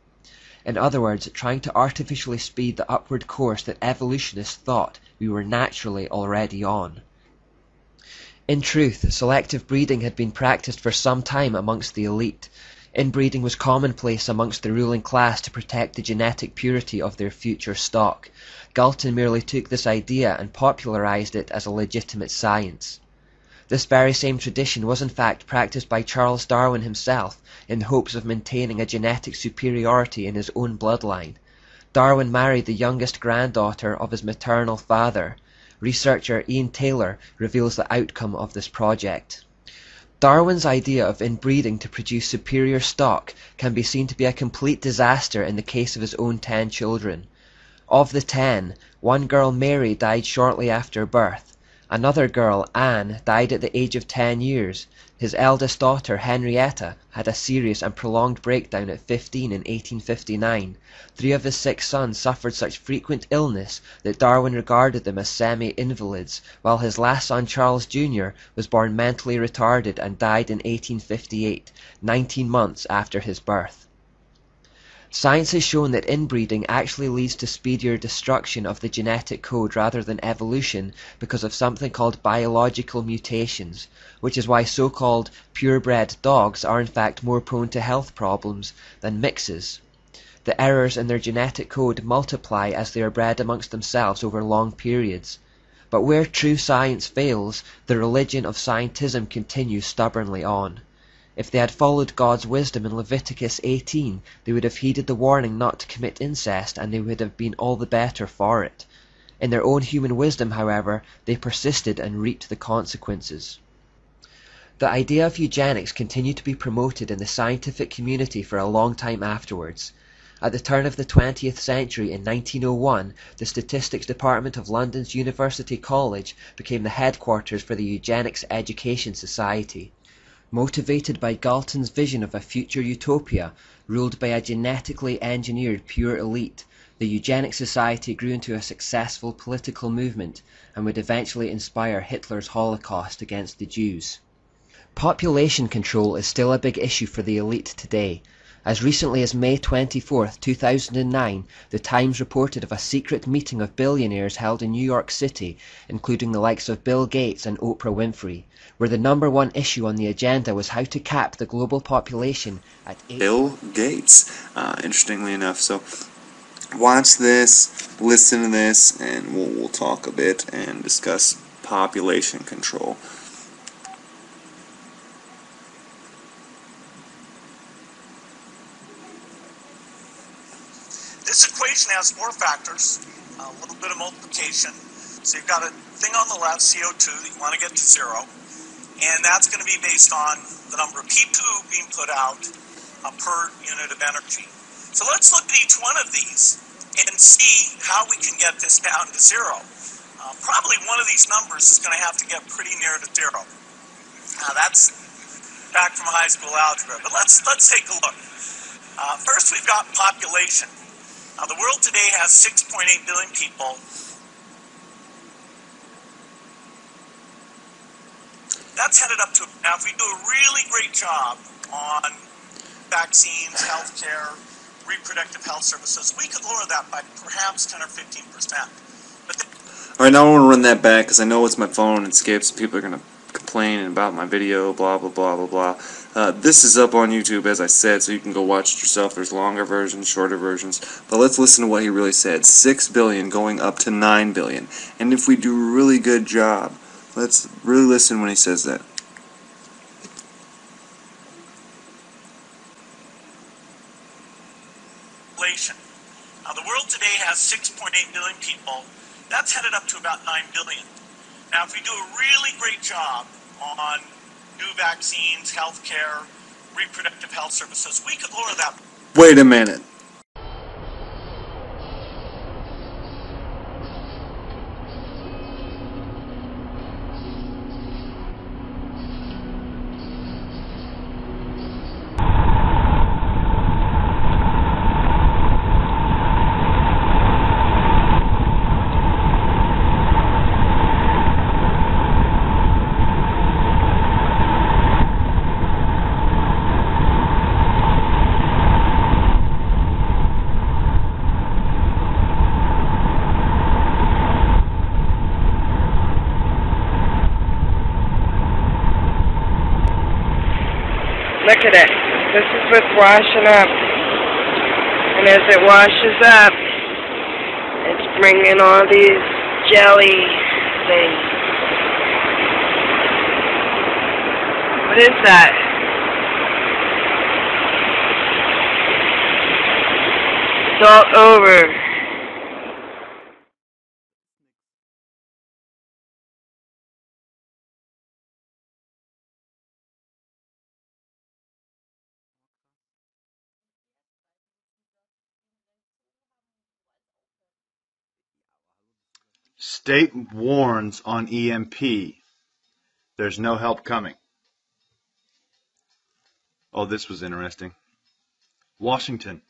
In other words, trying to artificially speed the upward course that evolutionists thought we were naturally already on. In truth, selective breeding had been practiced for some time amongst the elite. Inbreeding was commonplace amongst the ruling class to protect the genetic purity of their future stock. Galton merely took this idea and popularized it as a legitimate science. This very same tradition was in fact practiced by Charles Darwin himself in the hopes of maintaining a genetic superiority in his own bloodline. Darwin married the youngest granddaughter of his maternal father. Researcher Ian Taylor reveals the outcome of this project. Darwin's idea of inbreeding to produce superior stock can be seen to be a complete disaster in the case of his own 10 children. Of the 10, one girl, Mary, died shortly after birth. Another girl, Anne, died at the age of 10 years. His eldest daughter, Henrietta, had a serious and prolonged breakdown at 15 in 1859. 3 of his 6 sons suffered such frequent illness that Darwin regarded them as semi-invalids, while his last son, Charles Jr., was born mentally retarded and died in 1858, 19 months after his birth. Science has shown that inbreeding actually leads to speedier destruction of the genetic code rather than evolution because of something called biological mutations, which is why so-called purebred dogs are in fact more prone to health problems than mixes. The errors in their genetic code multiply as they are bred amongst themselves over long periods. But where true science fails, the religion of scientism continues stubbornly on. If they had followed God's wisdom in Leviticus 18, they would have heeded the warning not to commit incest, and they would have been all the better for it. In their own human wisdom, however, they persisted and reaped the consequences. The idea of eugenics continued to be promoted in the scientific community for a long time afterwards. At the turn of the 20th century, in 1901, the Statistics Department of London's University College became the headquarters for the Eugenics Education Society. Motivated by Galton's vision of a future utopia, ruled by a genetically engineered pure elite, the Eugenics Society grew into a successful political movement and would eventually inspire Hitler's Holocaust against the Jews. Population control is still a big issue for the elite today. As recently as May 24, 2009, The Times reported of a secret meeting of billionaires held in New York City, including the likes of Bill Gates and Oprah Winfrey, where the #1 issue on the agenda was how to cap the global population at 8... Bill Gates, interestingly enough. So watch this, listen to this, and we'll talk a bit and discuss population control. This equation has 4 factors, a little bit of multiplication. So you've got a thing on the left, CO2, that you want to get to 0. And that's going to be based on the number of P2 being put out per unit of energy. So let's look at each one of these and see how we can get this down to 0. Probably one of these numbers is going to have to get pretty near to 0. Now that's back from high school algebra, but let's take a look. First we've got population. Now the world today has 6.8 billion people. That's headed up to, now if we do a really great job on vaccines, healthcare, reproductive health services, we could lower that by perhaps 10 or 15%. Alright, now I want to run that back because I know it's my phone and skips. People are going to complain about my video, blah, blah, blah, blah, blah. This is up on YouTube, as I said, so you can go watch it yourself. There's longer versions, shorter versions. But let's listen to what he really said. 6 billion going up to 9 billion. And if we do a really good job, let's really listen when he says that. Now the world today has 6.8 billion people. That's headed up to about 9 billion. Now if we do a really great job on new vaccines, healthcare, reproductive health services, we could lower that. Wait a minute. Look at it. This is what's washing up. And as it washes up, it's bringing all these jelly things. What is that? It's all over. State warns on EMP. There's no help coming. Oh, this was interesting. Washington.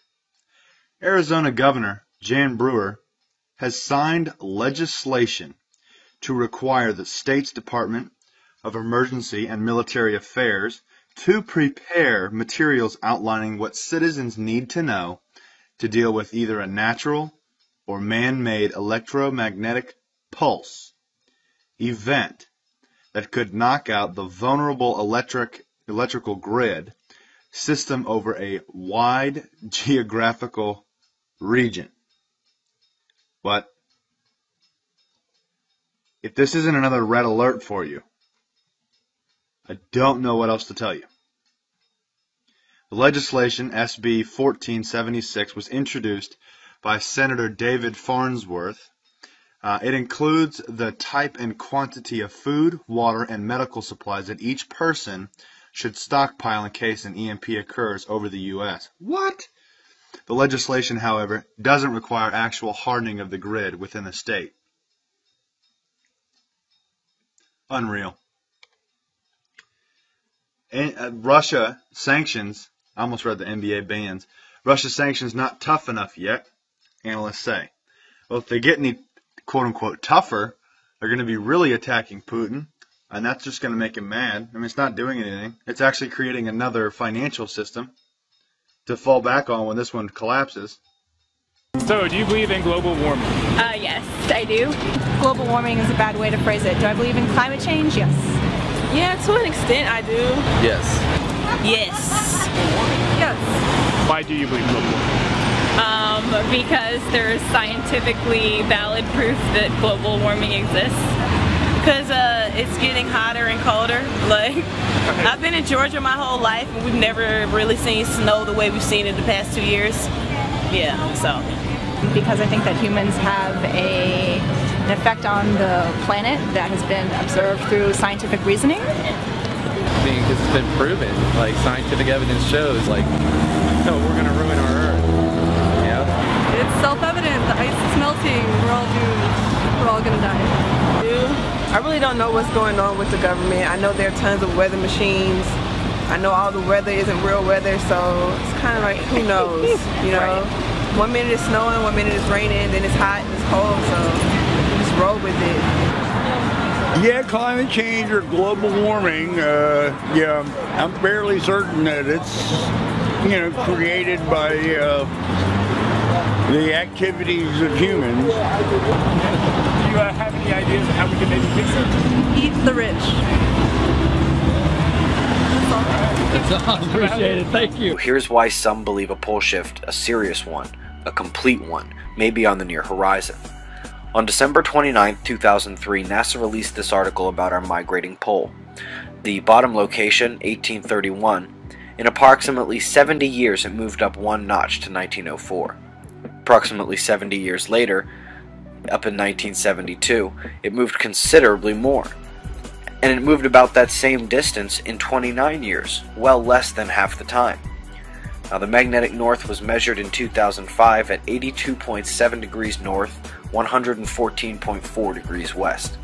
Arizona Governor Jan Brewer has signed legislation to require the state's Department of Emergency and Military Affairs to prepare materials outlining what citizens need to know to deal with either a natural or man-made electromagnetic pulse event that could knock out the vulnerable electrical grid system over a wide geographical region. But if this isn't another red alert for you, I don't know what else to tell you. The legislation, SB 1476, was introduced by Senator David Farnsworth. It includes the type and quantity of food, water, and medical supplies that each person should stockpile in case an EMP occurs over the U.S. What? The legislation, however, doesn't require actual hardening of the grid within a state. Unreal. And, Russia sanctions, I almost read the NBA bans, Russia sanctions not tough enough yet, analysts say. Well, if they get any quote-unquote tougher, they're going to be really attacking Putin, and that's just going to make him mad. I mean, it's not doing anything. It's actually creating another financial system to fall back on when this one collapses. So, do you believe in global warming? Yes, I do. Global warming is a bad way to phrase it. Do I believe in climate change? Yes. Yeah, to an extent I do. Yes. Yes. Yes. Why do you believe in global warming? Because there's scientifically valid proof that global warming exists. Because it's getting hotter and colder. Like, I've been in Georgia my whole life, and we've never really seen snow the way we've seen it the past 2 years. Yeah, so. Because I think that humans have an effect on the planet that has been observed through scientific reasoning. I mean, because it's been proven. Like, scientific evidence shows, like, no, we're going to ruin our Earth. Yeah? It's self-evident. The ice is melting. We're all doomed. We're all going to die. I really don't know what's going on with the government. I know there are tons of weather machines. I know all the weather isn't real weather, so it's kind of like, who knows, you know? Right. 1 minute it's snowing, 1 minute it's raining, then it's hot and it's cold, so you just roll with it. Yeah, climate change or global warming, yeah, I'm fairly certain that it's, you know, created by the activities of humans. Do you have any ideas of how we can maybe fix it? Eat the rich. That's all. Appreciate it. Thank you. Here's why some believe a pole shift, a serious one, a complete one, may be on the near horizon. On December 29, 2003, NASA released this article about our migrating pole. The bottom location, 1831. In approximately 70 years, it moved up 1 notch to 1904. Approximately 70 years later, up in 1972, it moved considerably more. And it moved about that same distance in 29 years, well less than half the time. Now, the magnetic north was measured in 2005 at 82.7 degrees north, 114.4 degrees west.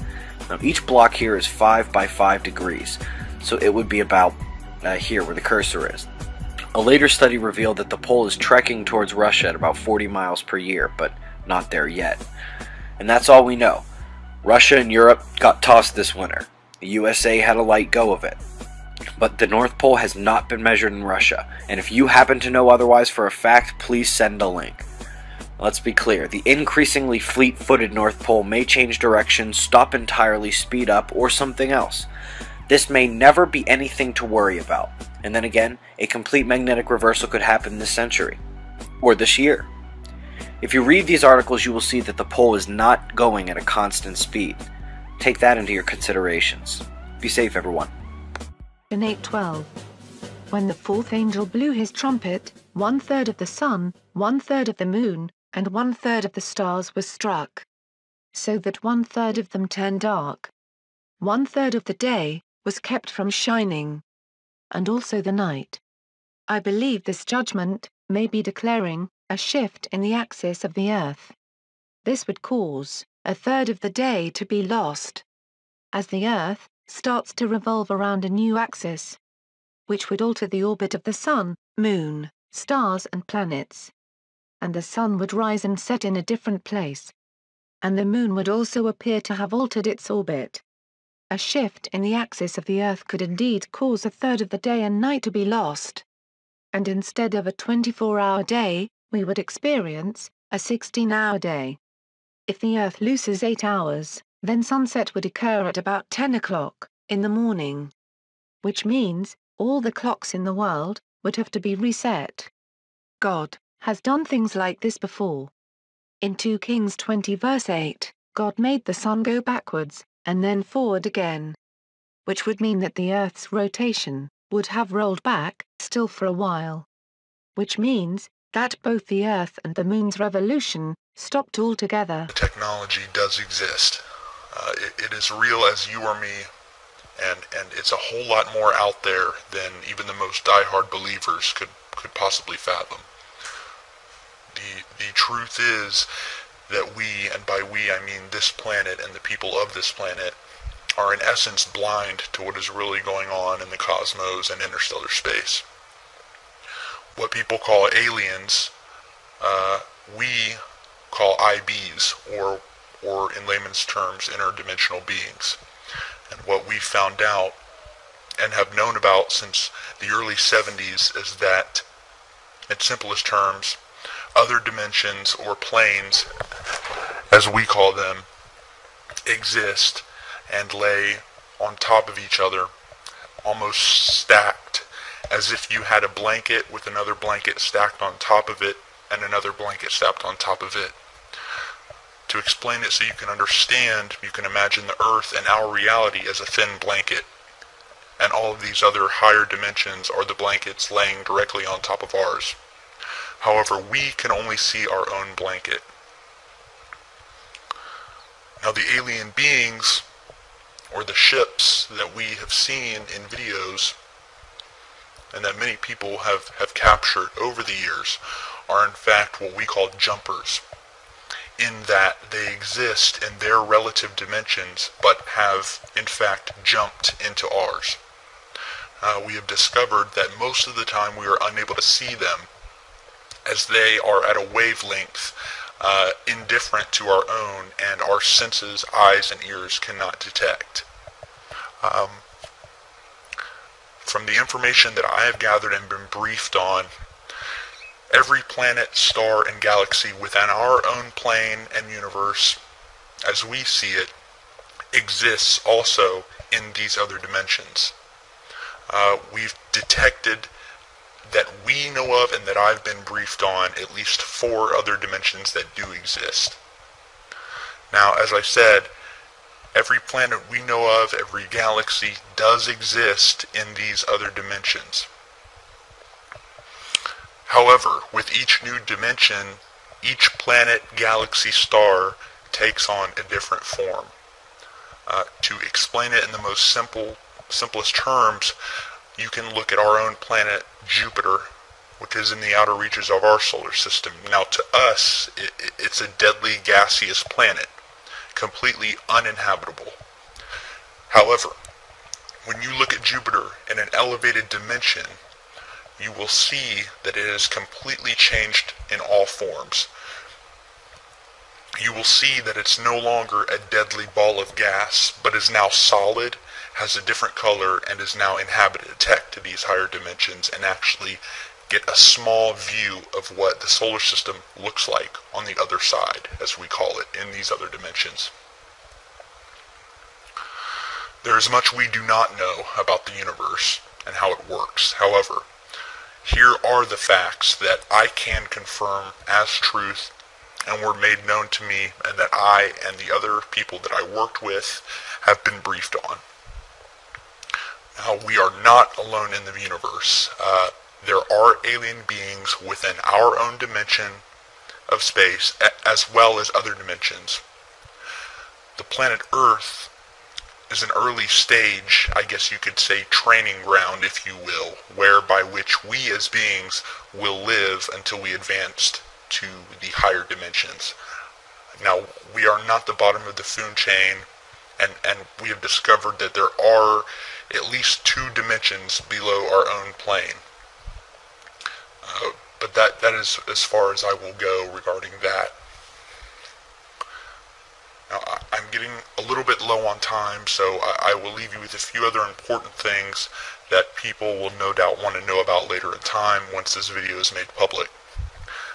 Now, each block here is 5 by 5 degrees, so it would be about here where the cursor is. A later study revealed that the pole is trekking towards Russia at about 40 miles per year, but not there yet. And that's all we know. Russia and Europe got tossed this winter. The USA had a light go of it. But the North Pole has not been measured in Russia, and if you happen to know otherwise for a fact, please send a link. Let's be clear, the increasingly fleet-footed North Pole may change direction, stop entirely, speed up, or something else. This may never be anything to worry about, and then again, a complete magnetic reversal could happen this century, or this year. If you read these articles, you will see that the pole is not going at a constant speed. Take that into your considerations. Be safe, everyone. In 812, when the fourth angel blew his trumpet, 1/3 of the sun, 1/3 of the moon, and 1/3 of the stars was struck, so that 1/3 of them turned dark. 1/3 of the day was kept from shining, and also the night. I believe this judgment may be declaring a shift in the axis of the earth. This would cause 1/3 of the day to be lost, as the earth starts to revolve around a new axis, which would alter the orbit of the sun, moon, stars and planets. And the sun would rise and set in a different place. And the moon would also appear to have altered its orbit. A shift in the axis of the earth could indeed cause 1/3 of the day and night to be lost. And instead of a 24-hour day, we would experience a 16-hour day. If the Earth loses 8 hours, then sunset would occur at about 10 o'clock in the morning. Which means, all the clocks in the world would have to be reset. God has done things like this before. In 2 Kings 20 verse 8, God made the sun go backwards, and then forward again. Which would mean that the Earth's rotation would have rolled back, still for a while. Which means that both the Earth and the Moon's revolution stopped altogether. The technology does exist. It is real as you or me, and it's a whole lot more out there than even the most diehard believers could possibly fathom. The truth is that we, and by we I mean this planet and the people of this planet, are in essence blind to what is really going on in the cosmos and interstellar space. What people call aliens, we call IBs, or in layman's terms, interdimensional beings. And what we found out and have known about since the early 70s is that, in simplest terms, other dimensions or planes, as we call them, exist and lay on top of each other, almost stacked, as if you had a blanket with another blanket stacked on top of it and another blanket stacked on top of it. To explain it so you can understand, you can imagine the Earth and our reality as a thin blanket, and all of these other higher dimensions are the blankets laying directly on top of ours. However, we can only see our own blanket. Now the alien beings, or the ships that we have seen in videos, and that many people have captured over the years, are in fact what we call jumpers, in that they exist in their relative dimensions, but have in fact jumped into ours. We have discovered that most of the time we are unable to see them, as they are at a wavelength indifferent to our own, and our senses, eyes and ears cannot detect. From the information that I have gathered and been briefed on, every planet, star, and galaxy within our own plane and universe, as we see it, exists also in these other dimensions. We've detected that we know of and that I've been briefed on at least 4 other dimensions that do exist. Now, as I said, every planet we know of, every galaxy does exist in these other dimensions. However, with each new dimension, each planet, galaxy, star takes on a different form. To explain it in the most simplest terms, you can look at our own planet, Jupiter, which is in the outer reaches of our solar system. Now, to us, it's a deadly gaseous planet, completely uninhabitable. However, when you look at Jupiter in an elevated dimension, you will see that it has completely changed in all forms. You will see that it's no longer a deadly ball of gas, but is now solid, has a different color, and is now inhabited. Tech to these higher dimensions and actually get a small view of what the solar system looks like on the other side, as we call it, in these other dimensions. There is much we do not know about the universe and how it works. However, here are the facts that I can confirm as truth and were made known to me, and that I and the other people that I worked with have been briefed on. Now, we are not alone in the universe. There are alien beings within our own dimension of space, as well as other dimensions. The planet Earth is an early stage, I guess you could say, training ground, if you will, whereby which we as beings will live until we advance to the higher dimensions. Now, we are not the bottom of the food chain, and we have discovered that there are at least 2 dimensions below our own plane. But that is as far as I will go regarding that. Now, I'm getting a little bit low on time, so I will leave you with a few other important things that people will no doubt want to know about later in time once this video is made public.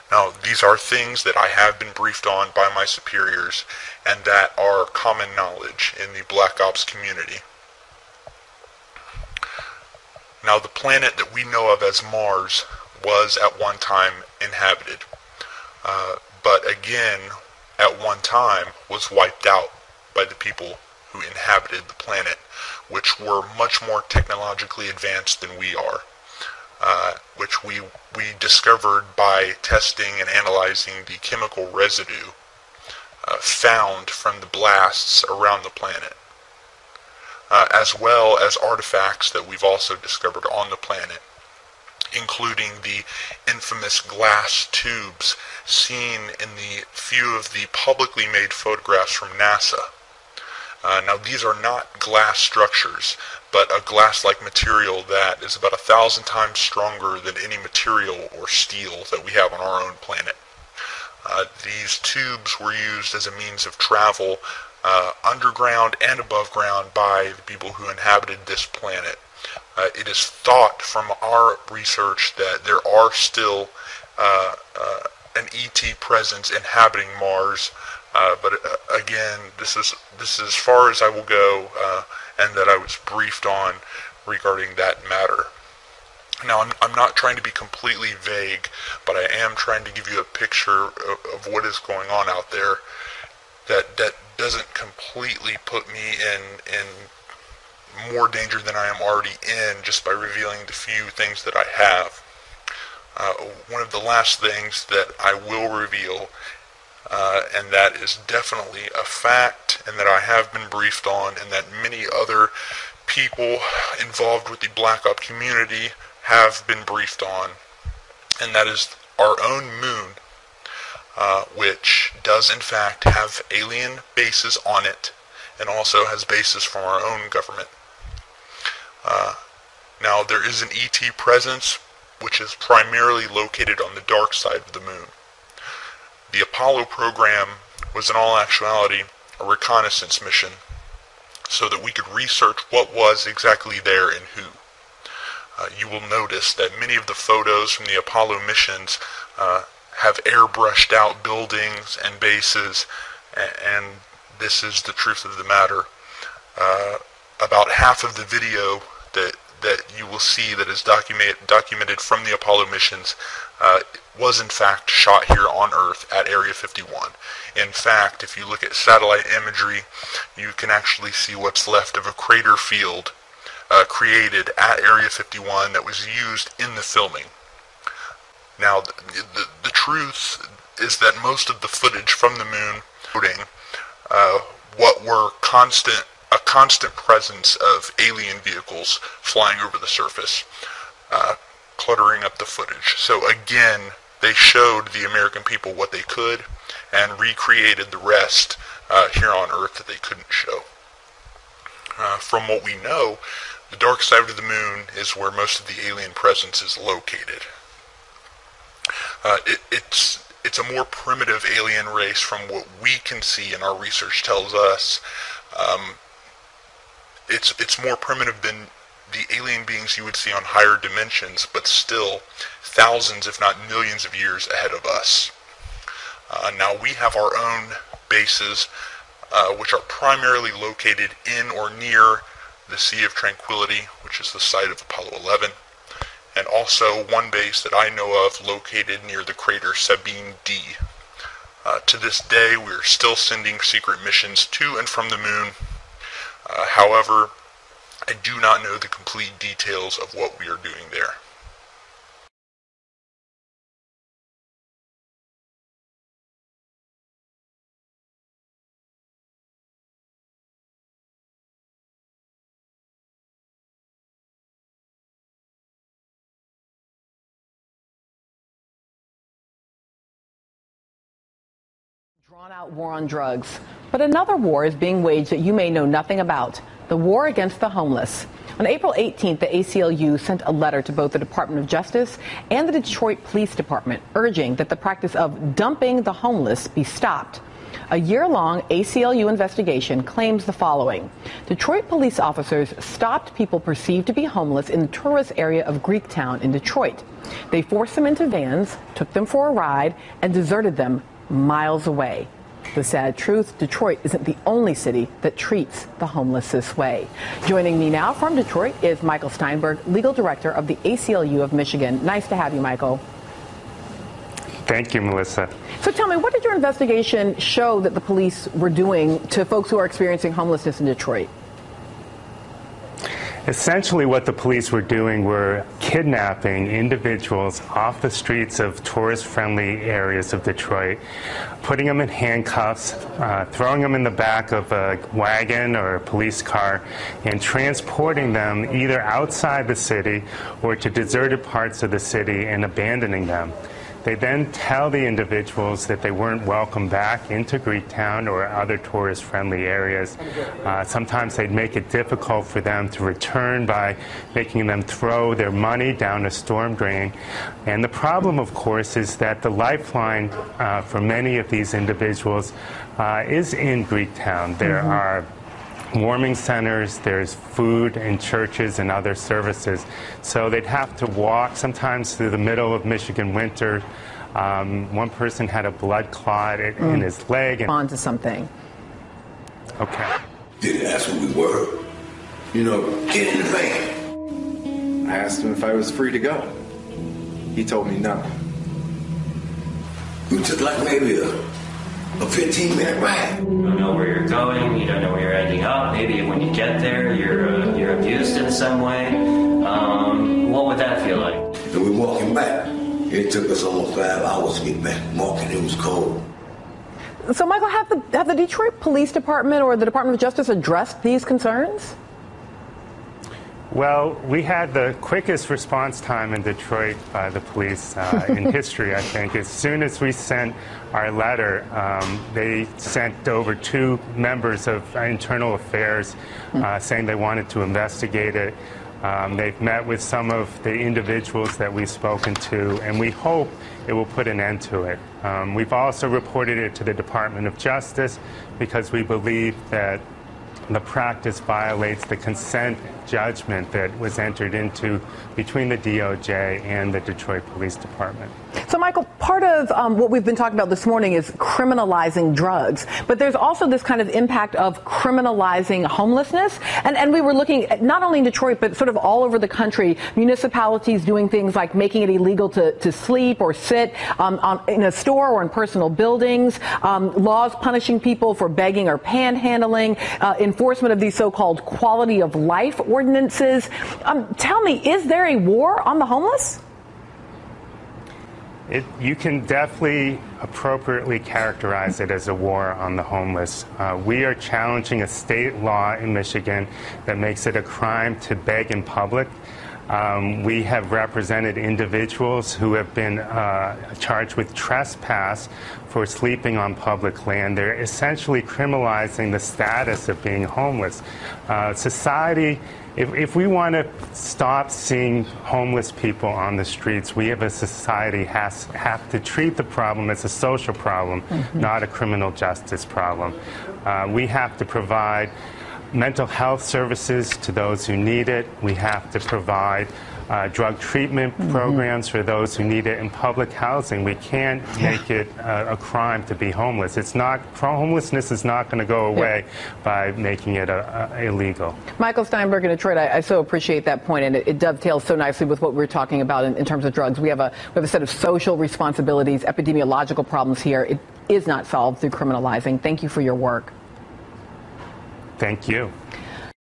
Now, these are things that I have been briefed on by my superiors and that are common knowledge in the Black Ops community. Now, the planet that we know of as Mars was at one time inhabited, but again, at one time was wiped out by the people who inhabited the planet, which were much more technologically advanced than we are, which we discovered by testing and analyzing the chemical residue found from the blasts around the planet, as well as artifacts that we've also discovered on the planet, including the infamous glass tubes seen in the few of the publicly made photographs from NASA. Now, these are not glass structures, but a glass-like material that is about 1,000 times stronger than any material or steel that we have on our own planet. These tubes were used as a means of travel underground and above ground by the people who inhabited this planet. It is thought from our research that there are still an ET presence inhabiting Mars, but again, this is as far as I will go, and that I was briefed on regarding that matter. Now, I'm not trying to be completely vague, but I am trying to give you a picture of what is going on out there that doesn't completely put me in more danger than I am already in just by revealing the few things that I have. One of the last things that I will reveal, and that is definitely a fact, and that I have been briefed on, and that many other people involved with the Black Ops community have been briefed on, and that is our own moon, which does in fact have alien bases on it, and also has bases from our own government. Now, there is an ET presence, which is primarily located on the dark side of the moon. The Apollo program was in all actuality a reconnaissance mission, so that we could research what was exactly there and who. You will notice that many of the photos from the Apollo missions have airbrushed out buildings and bases, and this is the truth of the matter. About half of the video that you will see that is documented from the Apollo missions was in fact shot here on Earth at Area 51. In fact, if you look at satellite imagery, you can actually see what's left of a crater field created at Area 51 that was used in the filming. Now, the truth is that most of the footage from the moon showing what were a constant presence of alien vehicles flying over the surface, cluttering up the footage. So again, they showed the American people what they could and recreated the rest here on Earth that they couldn't show. From what we know, the dark side of the moon is where most of the alien presence is located. It's a more primitive alien race from what we can see, and our research tells us. It's more primitive than the alien beings you would see on higher dimensions, but still thousands, if not millions of years ahead of us. Now, we have our own bases, which are primarily located in or near the Sea of Tranquility, which is the site of Apollo 11, and also one base that I know of located near the crater Sabine D. To this day, we're still sending secret missions to and from the moon. However, I do not know the complete details of what we are doing there. Drawn-out war on drugs. But another war is being waged that you may know nothing about, the war against the homeless. On April 18th, the ACLU sent a letter to both the Department of Justice and the Detroit Police Department urging that the practice of dumping the homeless be stopped. A year-long ACLU investigation claims the following. Detroit police officers stopped people perceived to be homeless in the tourist area of Greektown in Detroit. They forced them into vans, took them for a ride, and deserted them miles away. The sad truth, Detroit isn't the only city that treats the homeless this way. Joining me now from Detroit is Michael Steinberg, legal director of the ACLU of Michigan. Nice to have you, Michael. Thank you, Melissa. So tell me, what did your investigation show that the police were doing to folks who are experiencing homelessness in Detroit? Essentially, what the police were doing were kidnapping individuals off the streets of tourist-friendly areas of Detroit, putting them in handcuffs, throwing them in the back of a wagon or a police car, and transporting them either outside the city or to deserted parts of the city and abandoning them. They then tell the individuals that they weren't welcome back into Greektown or other tourist-friendly areas. Sometimes they'd make it difficult for them to return by making them throw their money down a storm drain. And the problem, of course, is that the lifeline for many of these individuals is in Greektown. There are warming centers, there's food and churches and other services. So they'd have to walk sometimes through the middle of Michigan winter. One person had a blood clot in his leg. On to something. Okay. Didn't ask who we were. You know, get in the van. I asked him if I was free to go. He told me no. You took like maybe a 15-minute ride. You don't know where you're going, you don't know where you're ending up. Maybe when you get there, you're abused in some way. What would that feel like? And we're walking back. It took us almost 5 hours to get back. Walking, it was cold. So, Michael, have the Detroit Police Department or the Department of Justice addressed these concerns? Well, we had the quickest response time in Detroit by the police in history, I think. As soon as we sent our letter, they sent over 2 members of Internal Affairs saying they wanted to investigate it. They've met with some of the individuals that we've spoken to, and we hope it will put an end to it. We've also reported it to the Department of Justice because we believe that the practice violates the consent judgment that was entered into between the DOJ and the Detroit Police Department. So, Michael, part of what we've been talking about this morning is criminalizing drugs, but there's also this kind of impact of criminalizing homelessness. And we were looking at not only in Detroit, but sort of all over the country, municipalities doing things like making it illegal to sleep or sit in a store or in personal buildings, laws punishing people for begging or panhandling, enforcement of these so-called quality of life ordinances. Tell me, is there a war on the homeless? You can definitely appropriately characterize it as a war on the homeless. We are challenging a state law in Michigan that makes it a crime to beg in public. We have represented individuals who have been charged with trespass for sleeping on public land. They're essentially criminalizing the status of being homeless. Society, if we want to stop seeing homeless people on the streets, we as a society have to treat the problem as a social problem, not a criminal justice problem. We have to provide mental health services to those who need it. We have to provide drug treatment programs for those who need it in public housing. We can't make it a crime to be homeless. Homelessness is not going to go away by making it illegal. Michael Steinberg in Detroit, I so appreciate that point, and it dovetails so nicely with what we're talking about in terms of drugs. We have a set of social responsibilities, epidemiological problems here. It is not solved through criminalizing. Thank you for your work. Thank you.